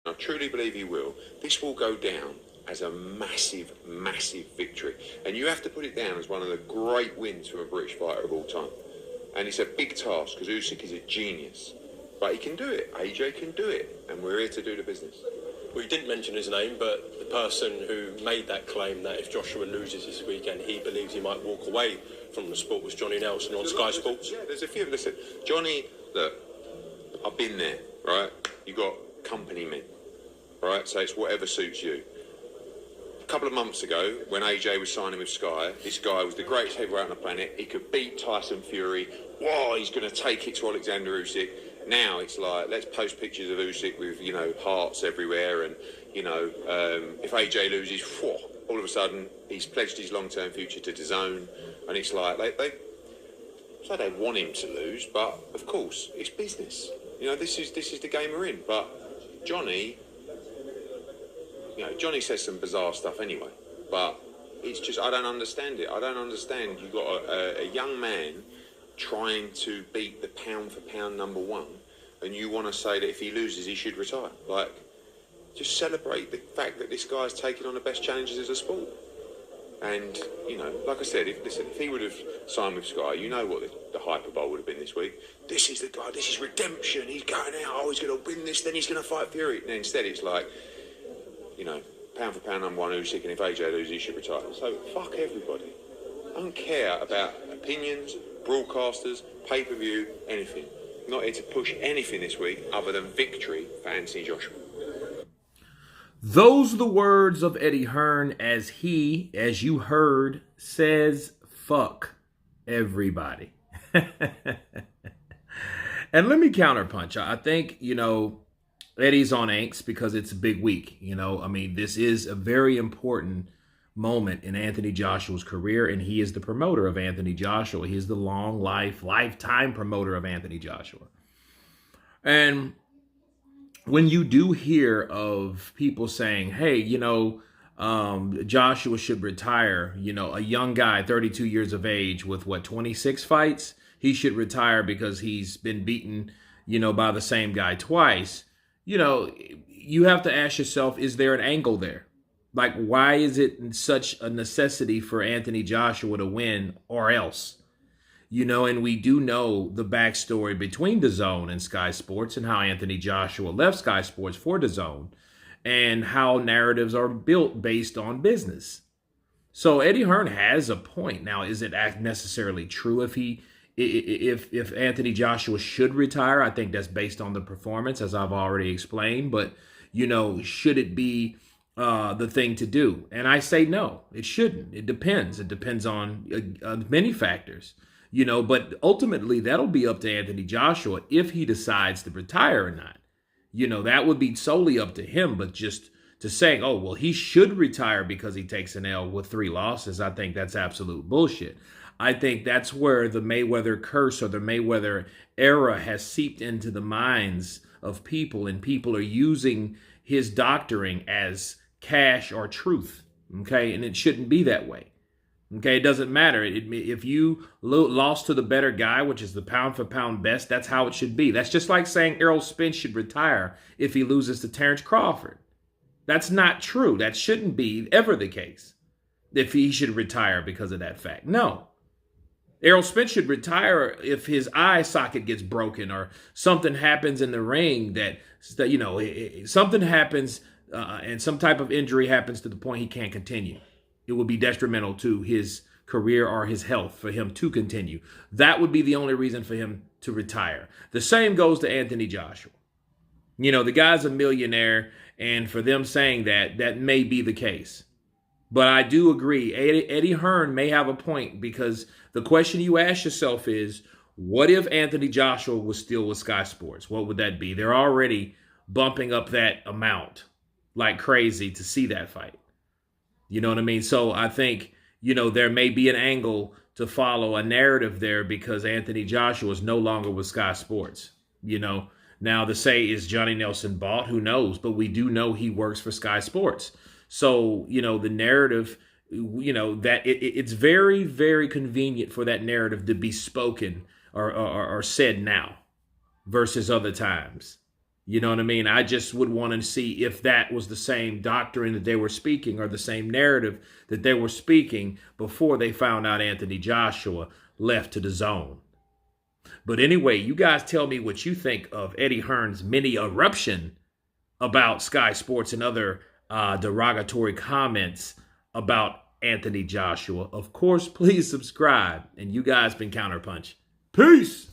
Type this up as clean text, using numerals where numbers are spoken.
I truly believe he will. This will go down as a massive, massive victory. And you have to put it down as one of the great wins from a British fighter of all time. And it's a big task because Usyk is a genius. But he can do it. AJ can do it. And we're here to do the business. Well, you didn't mention his name, but the person who made that claim that if Joshua loses this weekend, he believes he might walk away from the sport was Johnny Nelson on Sky Sports. Yeah, there's a few. Listen, Johnny, look, I've been there, right? You got company men, right? So it's whatever suits you. A couple of months ago, when AJ was signing with Sky, this guy was the greatest heavyweight on the planet. He could beat Tyson Fury. Whoa, he's going to take it to Alexander Usyk. Now it's like, let's post pictures of Usyk with, you know, hearts everywhere. And, you know, if AJ loses, whoa, all of a sudden, he's pledged his long-term future to DAZN. And it's like, they want him to lose, but of course, it's business. You know, this is the game we're in. But Johnny, you know, Johnny says some bizarre stuff anyway. But it's just, I don't understand it. I don't understand. You've got a young man trying to beat the pound-for-pound number one, and you want to say that if he loses, he should retire. Like, just celebrate the fact that this guy's taking on the best challenges as a sport. And, you know, like I said, if he would have signed with Sky, you know what the hyperbole would have been this week. This is the guy, this is redemption. He's going out, oh, he's going to win this, then he's going to fight Fury. And instead it's like, you know, pound for pound number one Usyk, and if AJ loses, he should retire. So, fuck everybody. I don't care about opinions, broadcasters, pay-per-view, anything. I'm not here to push anything this week other than victory for Anthony Joshua. Those are the words of Eddie Hearn as he, as you heard, says fuck everybody. And let me counterpunch. I think, you know, Eddie's on angst because it's a big week. You know, I mean, this is a very important moment in Anthony Joshua's career, and he is the promoter of Anthony Joshua. He is the lifetime promoter of Anthony Joshua. And when you do hear of people saying, hey, you know, Joshua should retire, you know, a young guy, 32 years of age with 26 fights, he should retire because he's been beaten, you know, by the same guy twice. You know, you have to ask yourself, is there an angle there? Like, why is it such a necessity for Anthony Joshua to win or else? You know, and we do know the backstory between DAZN and Sky Sports and how Anthony Joshua left Sky Sports for DAZN and how narratives are built based on business. So Eddie Hearn has a point. Now, is it necessarily true if Anthony Joshua should retire? I think that's based on the performance, as I've already explained. But, you know, should it be the thing to do? And I say no, it shouldn't. It depends. It depends on many factors. You know, but ultimately that'll be up to Anthony Joshua if he decides to retire or not. You know, that would be solely up to him. But just to say, oh, well, he should retire because he takes an L with 3 losses, I think that's absolute bullshit. I think that's where the Mayweather curse or the Mayweather era has seeped into the minds of people, and people are using his doctoring as cash or truth. Okay, and it shouldn't be that way. Okay, it doesn't matter. If you lost to the better guy, which is the pound-for-pound best, that's how it should be. That's just like saying Errol Spence should retire if he loses to Terrence Crawford. That's not true. That shouldn't be ever the case, if he should retire because of that fact. No. Errol Spence should retire if his eye socket gets broken or something happens in the ring that you know, something happens and some type of injury happens to the point he can't continue. It would be detrimental to his career or his health for him to continue. That would be the only reason for him to retire. The same goes to Anthony Joshua. You know, the guy's a millionaire, and for them saying that may be the case. But I do agree, Eddie Hearn may have a point, because the question you ask yourself is, what if Anthony Joshua was still with Sky Sports? What would that be? They're already bumping up that amount like crazy to see that fight. You know what I mean? So I think, you know, there may be an angle to follow a narrative there because Anthony Joshua is no longer with Sky Sports. You know, now to say, is Johnny Nelson bought? Who knows? But we do know he works for Sky Sports. So, you know, the narrative, you know, that it's very, very convenient for that narrative to be spoken or said now versus other times. You know what I mean? I just would want to see if that was the same doctrine that they were speaking or the same narrative that they were speaking before they found out Anthony Joshua left to the zone. But anyway, you guys tell me what you think of Eddie Hearn's mini eruption about Sky Sports and other derogatory comments about Anthony Joshua. Of course, please subscribe. And you guys been Counterpunch. Peace.